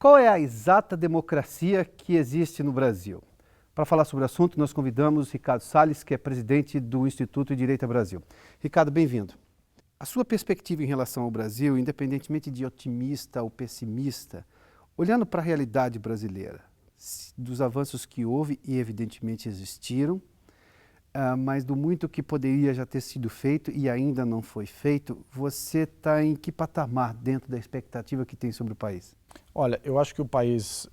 Qual é a exata democracia que existe no Brasil? Para falar sobre o assunto, nós convidamos Ricardo Salles, que é presidente do Instituto Direita Brasil. Ricardo, bem-vindo. A sua perspectiva em relação ao Brasil, independentemente de otimista ou pessimista, olhando para a realidade brasileira, dos avanços que houve e evidentemente existiram, mas do muito que poderia já ter sido feito e ainda não foi feito, você está em que patamar dentro da expectativa que tem sobre o país? Olha, eu acho que o país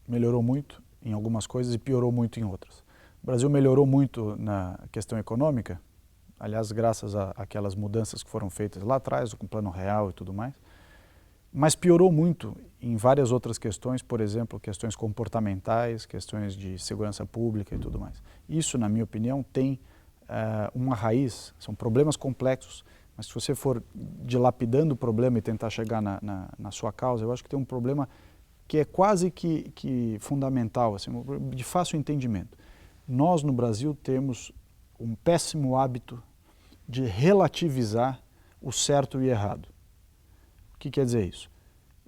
melhorou muito em algumas coisas e piorou muito em outras. O Brasil melhorou muito na questão econômica, aliás, graças àquelas mudanças que foram feitas lá atrás, com o Plano Real e tudo mais, mas piorou muito em várias outras questões, por exemplo, questões comportamentais, questões de segurança pública e tudo mais. Isso, na minha opinião, tem uma raiz, são problemas complexos, mas se você for dilapidando o problema e tentar chegar na sua causa, eu acho que tem um problema que é quase que fundamental, assim, de fácil entendimento. Nós, no Brasil, temos um péssimo hábito de relativizar o certo e errado. O que quer dizer isso?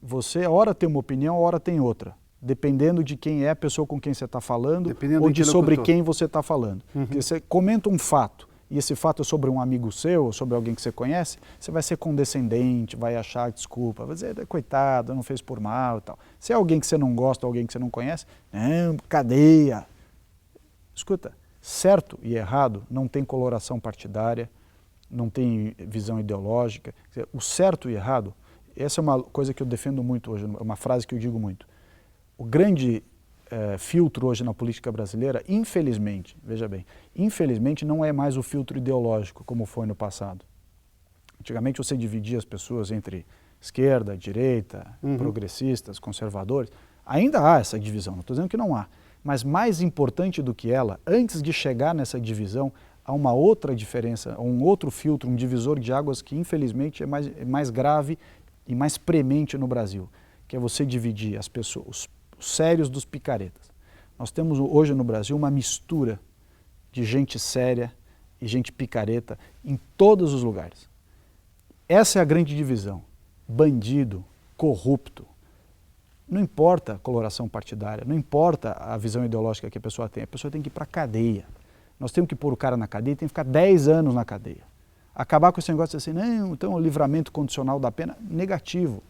Você, ora tem uma opinião, ora tem outra, dependendo de quem é a pessoa com quem você está falando ou de sobre quem você está falando. Porque você comenta um fato, e esse fato é sobre um amigo seu, ou sobre alguém que você conhece, você vai ser condescendente, vai achar desculpa, vai dizer, coitado, não fez por mal e tal. Se é alguém que você não gosta, alguém que você não conhece, não, cadeia. Escuta, certo e errado não tem coloração partidária, não tem visão ideológica. O certo e errado, essa é uma coisa que eu defendo muito hoje, é uma frase que eu digo muito. O grande filtro hoje na política brasileira, infelizmente, veja bem, infelizmente não é mais o filtro ideológico como foi no passado. Antigamente você dividia as pessoas entre esquerda, direita, progressistas, conservadores. Ainda há essa divisão, não estou dizendo que não há. Mas mais importante do que ela, antes de chegar nessa divisão, há uma outra diferença, um outro filtro, um divisor de águas que infelizmente é mais grave e mais premente no Brasil, que é você dividir as pessoas, os sérios dos picaretas. Nós temos hoje no Brasil uma mistura de gente séria e gente picareta em todos os lugares. Essa é a grande divisão. Bandido, corrupto, não importa a coloração partidária, não importa a visão ideológica que a pessoa tem que ir para a cadeia. Nós temos que pôr o cara na cadeia, tem que ficar 10 anos na cadeia. Acabar com esse negócio de assim, não, então o livramento condicional da pena, negativo.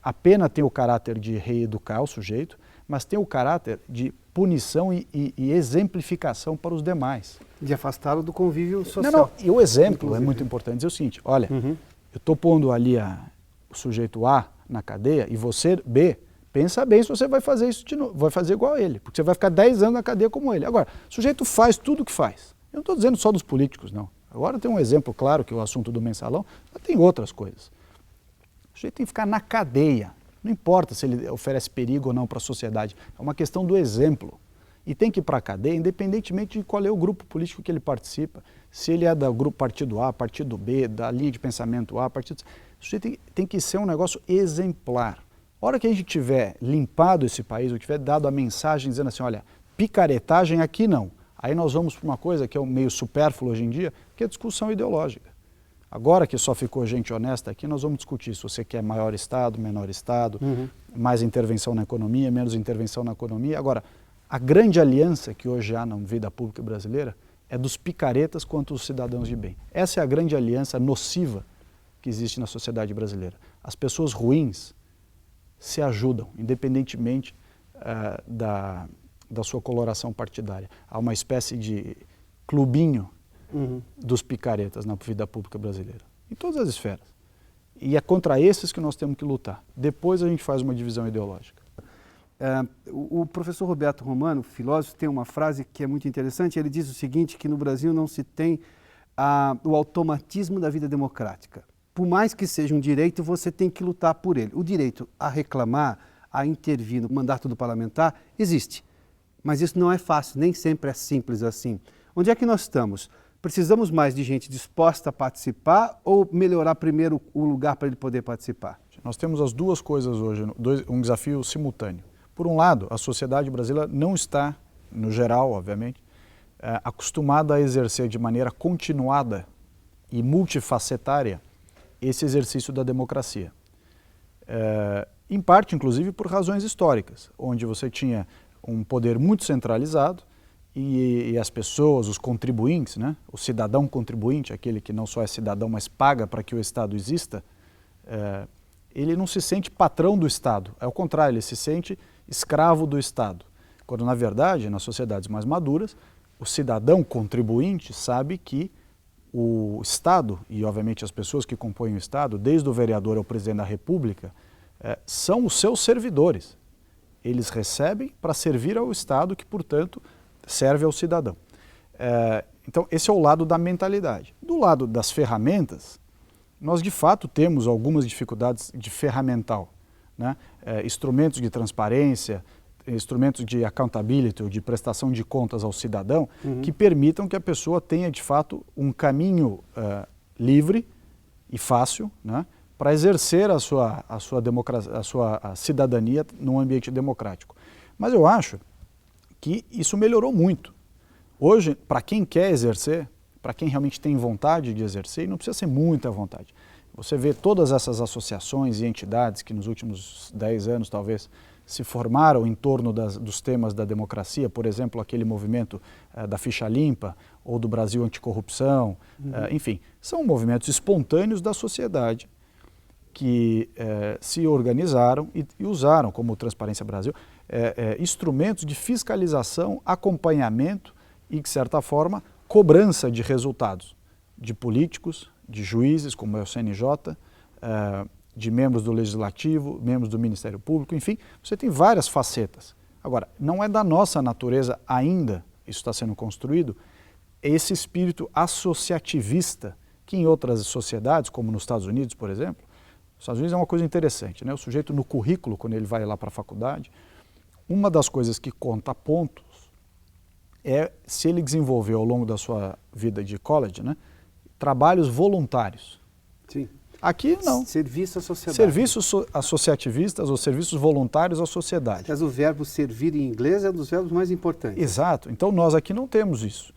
A pena tem o caráter de reeducar o sujeito, mas tem o caráter de punição e exemplificação para os demais. De afastá-lo do convívio social. Não, e o exemplo é muito importante. Dizer o seguinte, olha, eu estou pondo ali o sujeito A na cadeia e você, B, pensa bem se você vai fazer isso de novo, vai fazer igual a ele, porque você vai ficar 10 anos na cadeia como ele. Agora, o sujeito faz tudo o que faz. Eu não estou dizendo só dos políticos, não. Agora tem um exemplo claro, que é o assunto do mensalão, mas tem outras coisas. O sujeito tem que ficar na cadeia. Não importa se ele oferece perigo ou não para a sociedade. É uma questão do exemplo. E tem que ir para a cadeia, independentemente de qual é o grupo político que ele participa. Se ele é do grupo partido A, partido B, da linha de pensamento A, partido C. O sujeito tem que ser um negócio exemplar. A hora que a gente tiver limpado esse país, ou tiver dado a mensagem dizendo assim, olha, picaretagem aqui não. Aí nós vamos para uma coisa que é meio supérfluo hoje em dia, que é a discussão ideológica. Agora que só ficou gente honesta aqui, nós vamos discutir se você quer maior Estado, menor Estado, mais intervenção na economia, menos intervenção na economia. Agora, a grande aliança que hoje há na vida pública brasileira é dos picaretas contra os cidadãos de bem. Essa é a grande aliança nociva que existe na sociedade brasileira. As pessoas ruins se ajudam, independentemente da sua coloração partidária. Há uma espécie de clubinho dos picaretas na vida pública brasileira, em todas as esferas. E é contra esses que nós temos que lutar. Depois a gente faz uma divisão ideológica. O professor Roberto Romano, filósofo, tem uma frase que é muito interessante. Ele diz o seguinte, que no Brasil não se tem o automatismo da vida democrática. Por mais que seja um direito, você tem que lutar por ele. O direito a reclamar, a intervir no mandato do parlamentar, existe. Mas isso não é fácil, nem sempre é simples assim. Onde é que nós estamos? Precisamos mais de gente disposta a participar ou melhorar primeiro o lugar para ele poder participar? Nós temos as duas coisas hoje, um desafio simultâneo. Por um lado, a sociedade brasileira não está, no geral, obviamente, acostumada a exercer de maneira continuada e multifacetária esse exercício da democracia. em parte, inclusive, por razões históricas, onde você tinha um poder muito centralizado e as pessoas, os contribuintes, né? O cidadão contribuinte, aquele que não só é cidadão, mas paga para que o Estado exista, ele não se sente patrão do Estado, é o contrário, ele se sente escravo do Estado. Quando, na verdade, nas sociedades mais maduras, o cidadão contribuinte sabe que o Estado, e obviamente as pessoas que compõem o Estado, desde o vereador ao presidente da República, são os seus servidores. Eles recebem para servir ao Estado que, portanto, serve ao cidadão. Então, esse é o lado da mentalidade. Do lado das ferramentas, nós de fato temos algumas dificuldades de ferramental, né? Instrumentos de transparência, instrumentos de accountability, ou de prestação de contas ao cidadão, que permitam que a pessoa tenha de fato um caminho livre e fácil, né, para exercer a sua cidadania num ambiente democrático. Mas eu acho que isso melhorou muito. Hoje, para quem quer exercer, para quem realmente tem vontade de exercer, e não precisa ser muita vontade. Você vê todas essas associações e entidades que nos últimos 10 anos, talvez, se formaram em torno dos temas da democracia, por exemplo, aquele movimento da Ficha Limpa ou do Brasil Anticorrupção, enfim, são movimentos espontâneos da sociedade que se organizaram e usaram, como o Transparência Brasil, instrumentos de fiscalização, acompanhamento e, de certa forma, cobrança de resultados de políticos, de juízes, como é o CNJ, de membros do Legislativo, membros do Ministério Público, enfim, você tem várias facetas. Agora, não é da nossa natureza ainda, isso está sendo construído, esse espírito associativista que em outras sociedades, como nos Estados Unidos, por exemplo, nos Estados Unidos é uma coisa interessante, né? O sujeito no currículo, quando ele vai lá para a faculdade, uma das coisas que conta pontos é se ele desenvolveu ao longo da sua vida de college, né, trabalhos voluntários. Sim. Aqui não. Serviço à sociedade. Serviços associativistas ou serviços voluntários à sociedade. Mas o verbo servir em inglês é um dos verbos mais importantes. Exato. Então nós aqui não temos isso.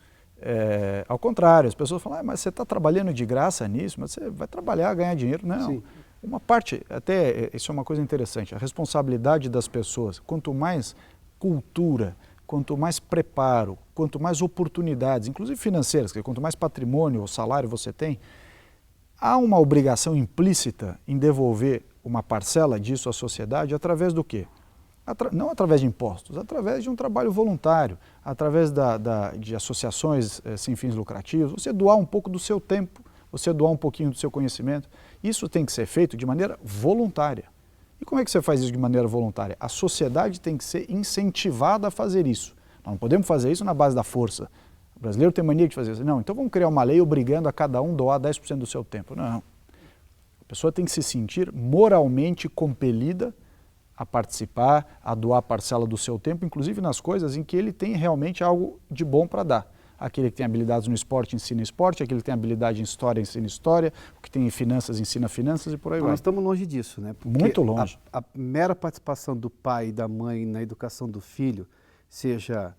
Ao contrário, as pessoas falam, mas você está trabalhando de graça nisso, mas você vai trabalhar, ganhar dinheiro. Não. Sim. Uma parte, até isso é uma coisa interessante, a responsabilidade das pessoas, quanto mais cultura, quanto mais preparo, quanto mais oportunidades, inclusive financeiras, quanto mais patrimônio ou salário você tem, há uma obrigação implícita em devolver uma parcela disso à sociedade através do quê? Não através de impostos, através de um trabalho voluntário, através de associações sem fins lucrativos, você doar um pouco do seu tempo, você doar um pouquinho do seu conhecimento. Isso tem que ser feito de maneira voluntária. E como é que você faz isso de maneira voluntária? A sociedade tem que ser incentivada a fazer isso. Nós não podemos fazer isso na base da força. O brasileiro tem mania de fazer isso. Não, então vamos criar uma lei obrigando a cada um doar 10% do seu tempo. Não. A pessoa tem que se sentir moralmente compelida a participar, a doar parcela do seu tempo, inclusive nas coisas em que ele tem realmente algo de bom para dar. Aquele que tem habilidades no esporte ensina esporte, aquele que tem habilidade em história ensina história, o que tem em finanças ensina finanças e por aí vai. Nós estamos longe disso, né? Porque muito longe. A mera participação do pai e da mãe na educação do filho, seja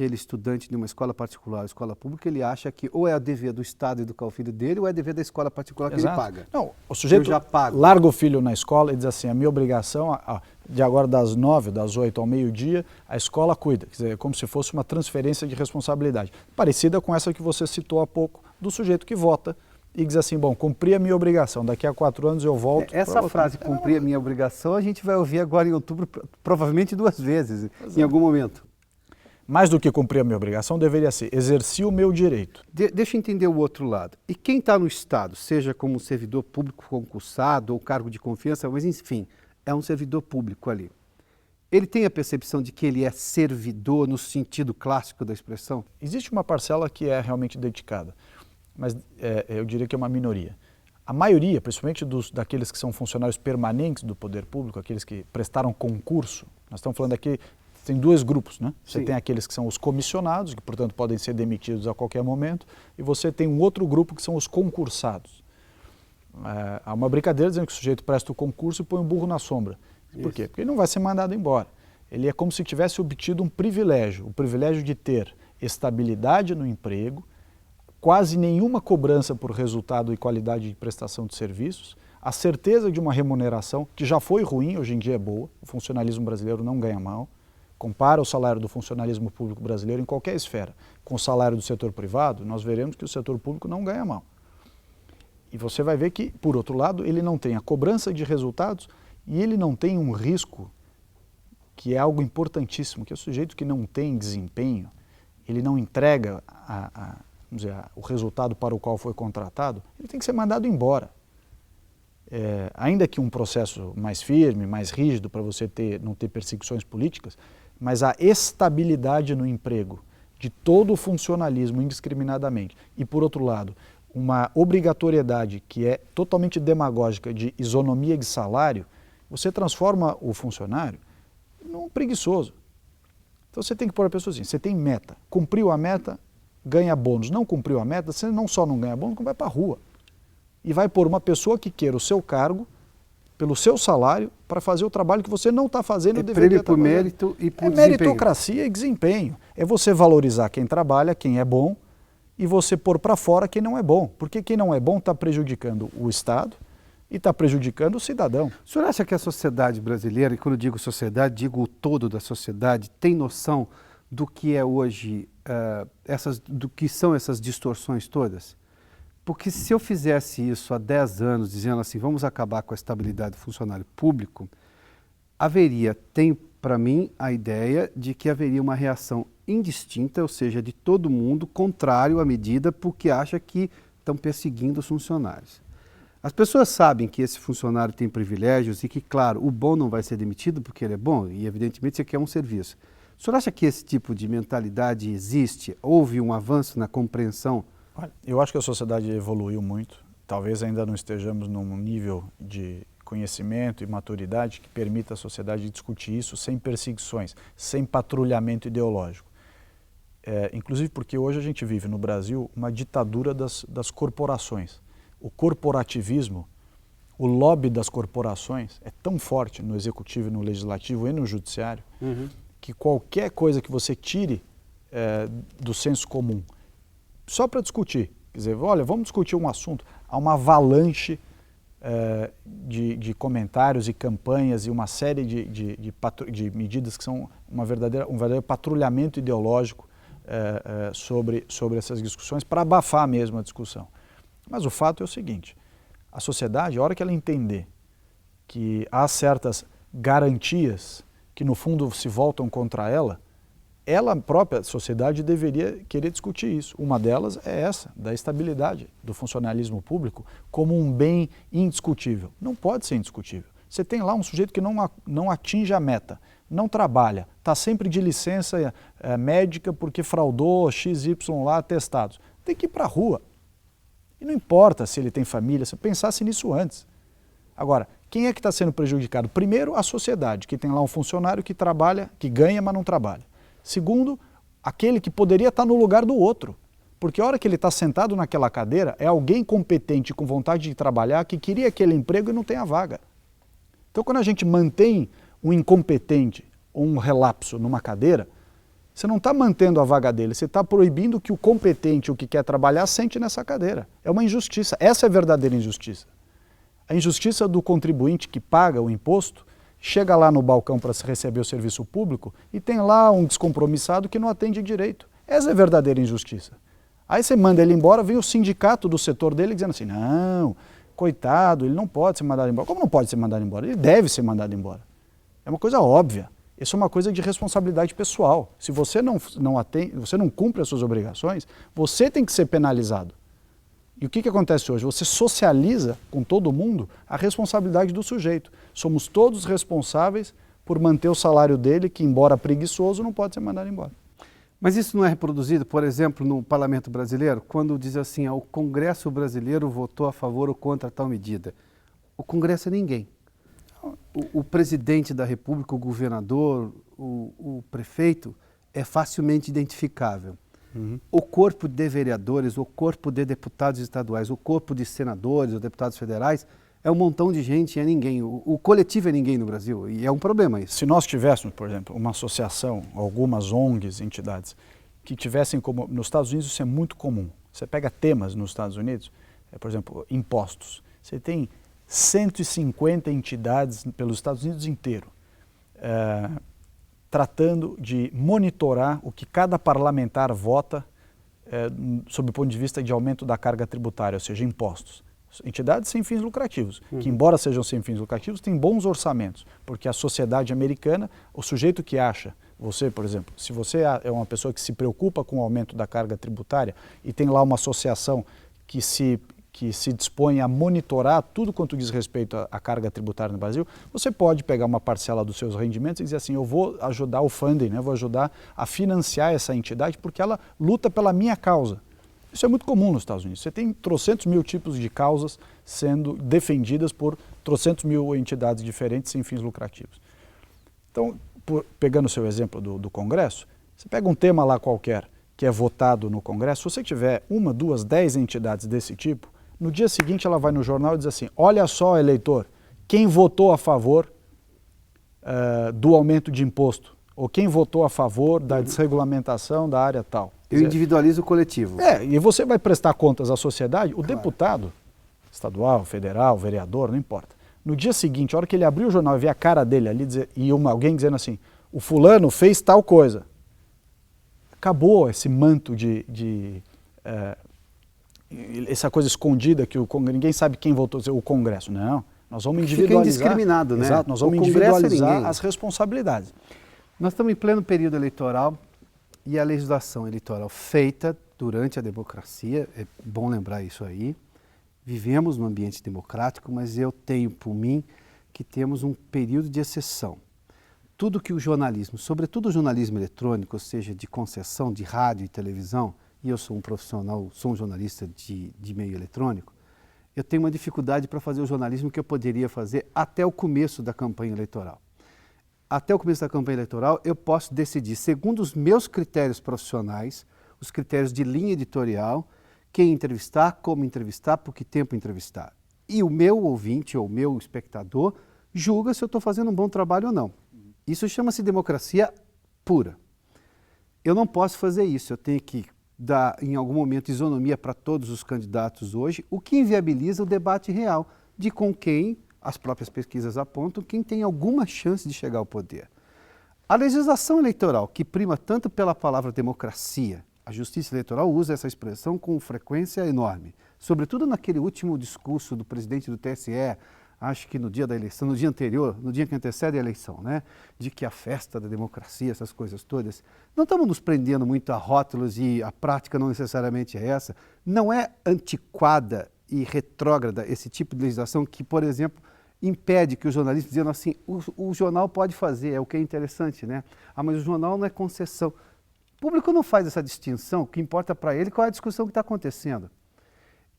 ele estudante de uma escola particular ou escola pública, ele acha que ou é dever do Estado educar o filho dele ou é dever da escola particular que ele paga. Não, o sujeito larga o filho na escola e diz assim, a minha obrigação, de agora das 9, das 8 ao meio-dia, a escola cuida. Quer dizer, é como se fosse uma transferência de responsabilidade. Parecida com essa que você citou há pouco, do sujeito que vota e diz assim, bom, cumpri a minha obrigação, daqui a 4 anos eu volto. Essa frase, cumprir a minha obrigação, a gente vai ouvir agora em outubro, provavelmente 2 vezes, em algum momento. Mais do que cumprir a minha obrigação, deveria ser exercer o meu direito. Deixa eu entender o outro lado. E quem está no Estado, seja como servidor público concursado ou cargo de confiança, mas enfim, é um servidor público ali. Ele tem a percepção de que ele é servidor no sentido clássico da expressão? Existe uma parcela que é realmente dedicada, mas eu diria que é uma minoria. A maioria, principalmente daqueles que são funcionários permanentes do poder público, aqueles que prestaram concurso, nós estamos falando aqui, tem 2 grupos, né? Você tem aqueles que são os comissionados, que portanto podem ser demitidos a qualquer momento, e você tem um outro grupo que são os concursados. Há uma brincadeira dizendo que o sujeito presta o concurso e põe um burro na sombra. Por quê? Porque ele não vai ser mandado embora. Ele é como se tivesse obtido um privilégio, o privilégio de ter estabilidade no emprego, quase nenhuma cobrança por resultado e qualidade de prestação de serviços, a certeza de uma remuneração que já foi ruim, hoje em dia é boa, o funcionalismo brasileiro não ganha mal. Compara o salário do funcionalismo público brasileiro em qualquer esfera com o salário do setor privado, nós veremos que o setor público não ganha mal. E você vai ver que, por outro lado, ele não tem a cobrança de resultados e ele não tem um risco, que é algo importantíssimo, que é o sujeito que não tem desempenho, ele não entrega vamos dizer, o resultado para o qual foi contratado, ele tem que ser mandado embora. Ainda que um processo mais firme, mais rígido, para você não ter perseguições políticas, mas a estabilidade no emprego de todo o funcionalismo indiscriminadamente e, por outro lado, uma obrigatoriedade que é totalmente demagógica de isonomia de salário, você transforma o funcionário num preguiçoso. Então você tem que pôr a pessoa assim, você tem meta, cumpriu a meta, ganha bônus, não cumpriu a meta, você não só não ganha bônus, como vai para a rua. E vai pôr uma pessoa que queira o seu cargo, pelo seu salário, para fazer o trabalho que você não está fazendo. Prêmio por mérito e por desempenho. Meritocracia e desempenho. É você valorizar quem trabalha, quem é bom, e você pôr para fora quem não é bom. Porque quem não é bom está prejudicando o Estado e está prejudicando o cidadão. O senhor acha que a sociedade brasileira, e quando eu digo sociedade, digo o todo da sociedade, tem noção do que é hoje, do que são essas distorções todas? Porque se eu fizesse isso há 10 anos, dizendo assim, vamos acabar com a estabilidade do funcionário público, tem para mim a ideia de que haveria uma reação indistinta, ou seja, de todo mundo, contrário à medida, porque acha que estão perseguindo os funcionários. As pessoas sabem que esse funcionário tem privilégios e que, claro, o bom não vai ser demitido porque ele é bom e, evidentemente, você quer um serviço. O senhor acha que esse tipo de mentalidade existe? Houve um avanço na compreensão? Olha, eu acho que a sociedade evoluiu muito. Talvez ainda não estejamos num nível de conhecimento e maturidade que permita à sociedade discutir isso sem perseguições, sem patrulhamento ideológico. Inclusive porque hoje a gente vive no Brasil uma ditadura das corporações. O corporativismo, o lobby das corporações é tão forte no executivo, no legislativo e no judiciário, que qualquer coisa que você tire do senso comum, só para discutir, quer dizer, olha, vamos discutir um assunto, há uma avalanche de comentários e campanhas e uma série de medidas que são um verdadeiro patrulhamento ideológico sobre essas discussões, para abafar mesmo a discussão. Mas o fato é o seguinte, a sociedade, a hora que ela entender que há certas garantias que no fundo se voltam contra ela própria, a sociedade, deveria querer discutir isso. Uma delas é essa, da estabilidade do funcionalismo público como um bem indiscutível. Não pode ser indiscutível. Você tem lá um sujeito que não atinge a meta, não trabalha, está sempre de licença médica porque fraudou XY lá atestados. Tem que ir para a rua. E não importa se ele tem família, se eu pensasse nisso antes. Agora, quem é que está sendo prejudicado? Primeiro, a sociedade, que tem lá um funcionário que trabalha, que ganha, mas não trabalha. Segundo, aquele que poderia estar no lugar do outro. Porque a hora que ele está sentado naquela cadeira, é alguém competente, com vontade de trabalhar, que queria aquele emprego e não tem a vaga. Então, quando a gente mantém um incompetente ou um relapso numa cadeira, você não está mantendo a vaga dele, você está proibindo que o competente, o que quer trabalhar, sente nessa cadeira. É uma injustiça. Essa é a verdadeira injustiça. A injustiça do contribuinte que paga o imposto, chega lá no balcão para receber o serviço público e tem lá um descompromissado que não atende direito. Essa é a verdadeira injustiça. Aí você manda ele embora, vem o sindicato do setor dele dizendo assim, não, coitado, ele não pode ser mandado embora. Como não pode ser mandado embora? Ele deve ser mandado embora. É uma coisa óbvia. Isso é uma coisa de responsabilidade pessoal. Se você você não cumpre as suas obrigações, você tem que ser penalizado. E o que acontece hoje? Você socializa com todo mundo a responsabilidade do sujeito. Somos todos responsáveis por manter o salário dele, que, embora preguiçoso, não pode ser mandado embora. Mas isso não é reproduzido, por exemplo, no Parlamento Brasileiro, quando diz assim, o Congresso brasileiro votou a favor ou contra tal medida. O Congresso é ninguém. O presidente da República, o governador, o prefeito é facilmente identificável. O corpo de vereadores, o corpo de deputados estaduais, o corpo de senadores, os deputados federais, é um montão de gente, é ninguém. O coletivo é ninguém no Brasil e é um problema isso. Se nós tivéssemos, por exemplo, uma associação, algumas ONGs, entidades, que tivessem como... Nos Estados Unidos isso é muito comum. Você pega temas nos Estados Unidos, por exemplo, impostos. Você tem 150 entidades pelos Estados Unidos inteiro, tratando de monitorar o que cada parlamentar vota sob o ponto de vista de aumento da carga tributária, ou seja, impostos. Entidades sem fins lucrativos, que embora sejam sem fins lucrativos, têm bons orçamentos, porque a sociedade americana, o sujeito que acha, você, por exemplo, se você é uma pessoa que se preocupa com o aumento da carga tributária e tem lá uma associação que se dispõe a monitorar tudo quanto diz respeito à carga tributária no Brasil, você pode pegar uma parcela dos seus rendimentos e dizer assim, eu vou ajudar o funding, né? Vou ajudar a financiar essa entidade porque ela luta pela minha causa. Isso é muito comum nos Estados Unidos. Você tem trocentos mil tipos de causas sendo defendidas por trocentos mil entidades diferentes sem fins lucrativos. Então, pegando o seu exemplo do Congresso, você pega um tema lá qualquer que é votado no Congresso, se você tiver 1, 2, 10 entidades desse tipo, no dia seguinte ela vai no jornal e diz assim, olha só, eleitor, quem votou a favor do aumento de imposto, ou quem votou a favor da desregulamentação da área tal. Eu individualizo o coletivo. E você vai prestar contas à sociedade, o deputado, estadual, federal, vereador, não importa. No dia seguinte, a hora que ele abrir o jornal e ver a cara dele ali, alguém dizendo assim, o fulano fez tal coisa. Acabou esse manto essa coisa escondida que ninguém sabe quem votou, o Congresso. Não, nós vamos individualizar. Fica indiscriminado, né? Exato, nós vamos individualizar as responsabilidades. Nós estamos em pleno período eleitoral e a legislação eleitoral feita durante a democracia, é bom lembrar isso aí, vivemos num ambiente democrático, mas eu tenho por mim que temos um período de exceção. Tudo que o jornalismo, sobretudo o jornalismo eletrônico, ou seja, de concessão de rádio e televisão, e eu sou um profissional, sou um jornalista de meio eletrônico, eu tenho uma dificuldade para fazer o jornalismo que eu poderia fazer até o começo da campanha eleitoral. Até o começo da campanha eleitoral, eu posso decidir, segundo os meus critérios profissionais, os critérios de linha editorial, quem entrevistar, como entrevistar, por que tempo entrevistar. E o meu ouvinte ou o meu espectador julga se eu estou fazendo um bom trabalho ou não. Isso chama-se democracia pura. Eu não posso fazer isso, eu tenho que dar, em algum momento, isonomia para todos os candidatos hoje, o que inviabiliza o debate real de com quem as próprias pesquisas apontam, quem tem alguma chance de chegar ao poder. A legislação eleitoral, que prima tanto pela palavra democracia, a justiça eleitoral usa essa expressão com frequência enorme, sobretudo naquele último discurso do presidente do TSE, acho que no dia da eleição, no dia anterior, no dia que antecede a eleição, né? De que a festa da democracia, essas coisas todas, não estamos nos prendendo muito a rótulos e a prática não necessariamente é essa. Não é antiquada e retrógrada esse tipo de legislação que, por exemplo, impede que os jornalistas dizendo assim, o jornal pode fazer, é o que é interessante, né? Ah, mas o jornal não é concessão. O público não faz essa distinção, o que importa para ele qual é a discussão que está acontecendo.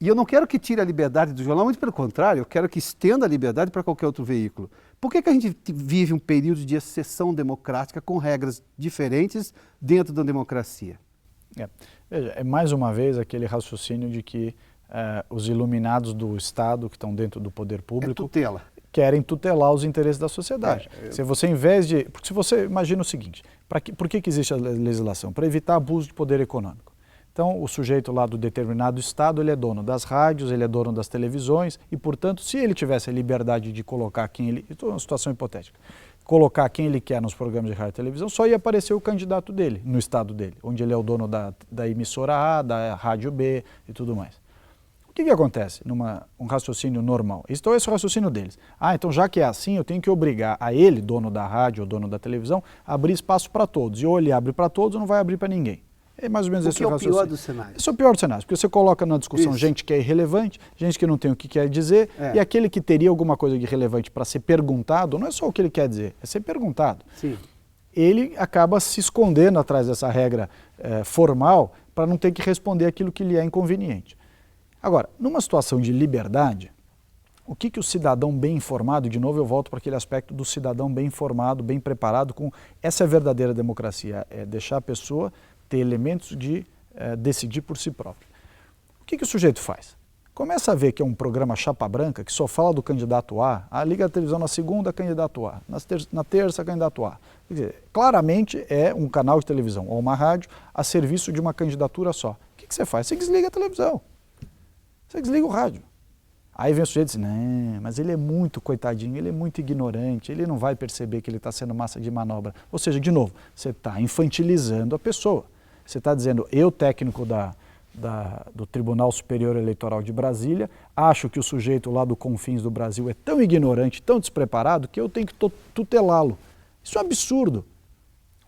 E eu não quero que tire a liberdade do jornal, muito pelo contrário, eu quero que estenda a liberdade para qualquer outro veículo. Por que a gente vive um período de exceção democrática com regras diferentes dentro da democracia? Veja, é mais uma vez aquele raciocínio de que os iluminados do Estado, que estão dentro do poder público, querem tutelar os interesses da sociedade. Se você, porque se você imagina o seguinte, por que existe a legislação? Para evitar abuso de poder econômico. Então, o sujeito lá do determinado estado, ele é dono das rádios, ele é dono das televisões e, portanto, se ele tivesse a liberdade de colocar quem ele... Estou numa situação hipotética. Colocar quem ele quer nos programas de rádio e televisão, só ia aparecer o candidato dele, no estado dele, onde ele é o dono da emissora A, da rádio B e tudo mais. O que acontece um raciocínio normal? Então, esse é o raciocínio deles. Então já que é assim, eu tenho que obrigar a ele, dono da rádio ou dono da televisão, a abrir espaço para todos. E ou ele abre para todos ou não vai abrir para ninguém. É mais ou menos esse o raciocínio. É o pior dos cenários. Esse é o pior dos cenários, porque você coloca na discussão gente que é irrelevante, gente que não tem o que quer dizer, e aquele que teria alguma coisa de relevante para ser perguntado, não é só o que ele quer dizer, é ser perguntado. Sim. Ele acaba se escondendo atrás dessa regra formal para não ter que responder aquilo que lhe é inconveniente. Agora, numa situação de liberdade, o que o cidadão bem informado, de novo eu volto para aquele aspecto do cidadão bem informado, bem preparado, essa é a verdadeira democracia, é deixar a pessoa ter elementos de decidir por si próprio. O que o sujeito faz? Começa a ver que é um programa chapa branca, que só fala do candidato A, liga a televisão na segunda, candidato A, na terça, candidato A. Quer dizer, claramente é um canal de televisão ou uma rádio a serviço de uma candidatura só. O que você faz? Você desliga a televisão, você desliga o rádio. Aí vem o sujeito e diz, não, mas ele é muito coitadinho, ele é muito ignorante, ele não vai perceber que ele está sendo massa de manobra. Ou seja, de novo, você está infantilizando a pessoa. Você está dizendo, eu, técnico do Tribunal Superior Eleitoral de Brasília, acho que o sujeito lá do confins do Brasil é tão ignorante, tão despreparado, que eu tenho que tutelá-lo. Isso é um absurdo.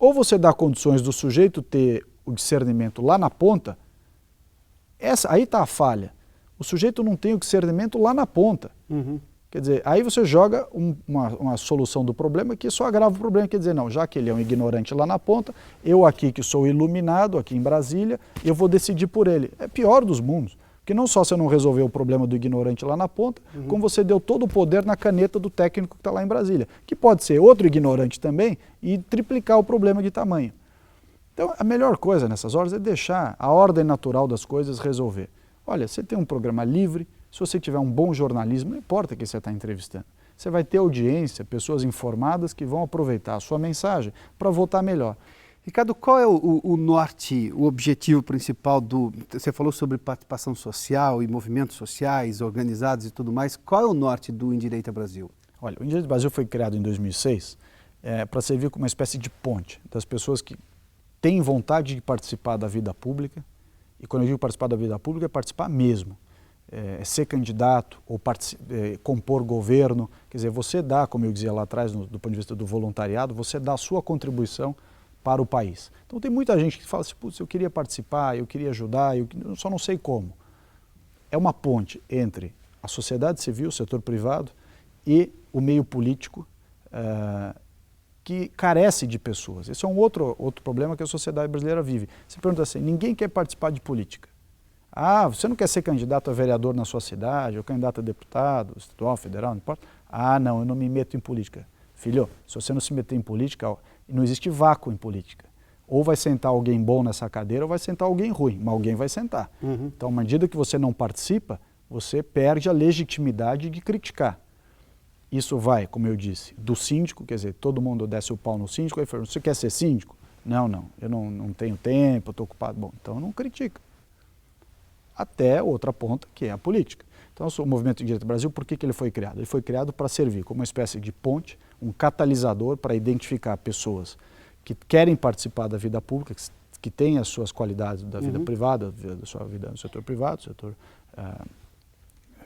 Ou você dá condições do sujeito ter o discernimento lá na ponta, aí está a falha. O sujeito não tem o discernimento lá na ponta. Quer dizer, aí você joga uma solução do problema que só agrava o problema. Quer dizer, não, já que ele é um ignorante lá na ponta, eu aqui que sou iluminado, aqui em Brasília, eu vou decidir por ele. É pior dos mundos. Porque não só você não resolveu o problema do ignorante lá na ponta, como você deu todo o poder na caneta do técnico que está lá em Brasília, que pode ser outro ignorante também e triplicar o problema de tamanho. Então, a melhor coisa nessas horas é deixar a ordem natural das coisas resolver. Olha, você tem um programa livre, se você tiver um bom jornalismo, não importa quem você está entrevistando. Você vai ter audiência, pessoas informadas que vão aproveitar a sua mensagem para votar melhor. Ricardo, qual é o norte, o objetivo principal você falou sobre participação social e movimentos sociais organizados e tudo mais, qual é o norte do Endireita Brasil? Olha, o Endireita Brasil foi criado em 2006 para servir como uma espécie de ponte das pessoas que têm vontade de participar da vida pública, e quando eu digo participar da vida pública é participar mesmo, ser candidato ou compor governo, quer dizer, você dá, como eu dizia lá atrás, do ponto de vista do voluntariado, você dá a sua contribuição para o país. Então tem muita gente que fala assim, putz, eu queria participar, eu queria ajudar, eu só não sei como. É uma ponte entre a sociedade civil, o setor privado e o meio político que carece de pessoas. Esse é um outro problema que a sociedade brasileira vive. Você pergunta assim, ninguém quer participar de política. Ah, você não quer ser candidato a vereador na sua cidade, ou candidato a deputado, estadual, federal, não importa? Ah, não, eu não me meto em política. Filho, se você não se meter em política, não existe vácuo em política. Ou vai sentar alguém bom nessa cadeira, ou vai sentar alguém ruim, mas alguém vai sentar. Então, à medida que você não participa, você perde a legitimidade de criticar. Isso vai, como eu disse, do síndico, quer dizer, todo mundo desce o pau no síndico, aí fala, você quer ser síndico? Não, eu não tenho tempo, eu estou ocupado. Bom, então não critica. Até outra ponta, que é a política. Então, o Movimento Endireita Brasil, por que ele foi criado? Ele foi criado para servir como uma espécie de ponte, um catalisador para identificar pessoas que querem participar da vida pública, que têm as suas qualidades da vida privada, da sua vida no setor privado, setor,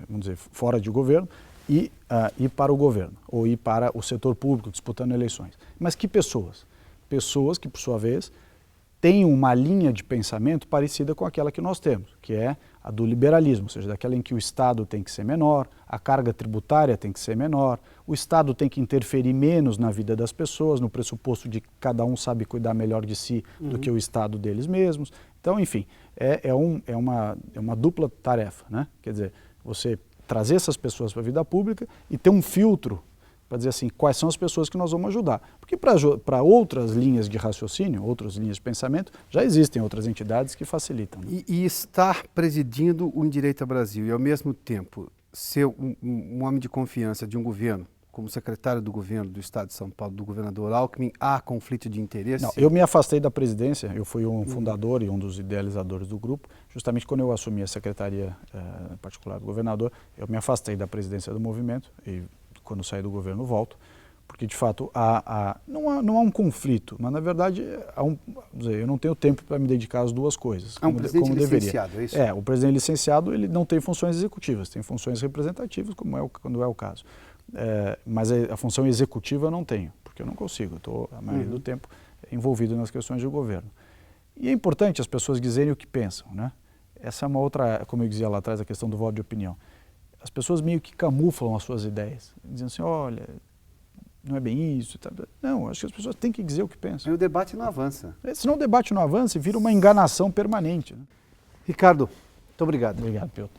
vamos dizer, fora de governo, e ir para o governo, ou ir para o setor público disputando eleições. Mas que pessoas? Pessoas que, por sua vez, têm uma linha de pensamento parecida com aquela que nós temos, que é a do liberalismo, ou seja, daquela em que o Estado tem que ser menor, a carga tributária tem que ser menor, o Estado tem que interferir menos na vida das pessoas, no pressuposto de que cada um sabe cuidar melhor de si do que o Estado deles mesmos. Então, enfim, é uma dupla tarefa, né? Quer dizer, você trazer essas pessoas para a vida pública e ter um filtro para dizer assim, quais são as pessoas que nós vamos ajudar. Porque para outras linhas de raciocínio, outras linhas de pensamento, já existem outras entidades que facilitam. Né? E estar presidindo o Endireita Brasil e, ao mesmo tempo, ser um homem de confiança de um governo, como secretário do governo do Estado de São Paulo, do governador Alckmin, há conflito de interesse? Não, eu me afastei da presidência, eu fui um fundador e um dos idealizadores do grupo, justamente quando eu assumi a secretaria particular do governador, eu me afastei da presidência do movimento e quando saí do governo volto, porque de fato não há um conflito, mas na verdade eu não tenho tempo para me dedicar às duas coisas, como licenciado, é isso? O presidente licenciado ele não tem funções executivas, tem funções representativas, quando é o caso. Mas a função executiva eu não tenho, porque eu não consigo, estou a maioria do tempo envolvido nas questões do governo. E é importante as pessoas dizerem o que pensam, né? Essa é uma outra, como eu dizia lá atrás, a questão do voto de opinião. As pessoas meio que camuflam as suas ideias, dizem assim, olha, não é bem isso. Tá. Não, acho que as pessoas têm que dizer o que pensam. E o debate não avança. Senão o debate não avança e vira uma enganação permanente. Né? Ricardo, muito obrigado. Obrigado, Piotr.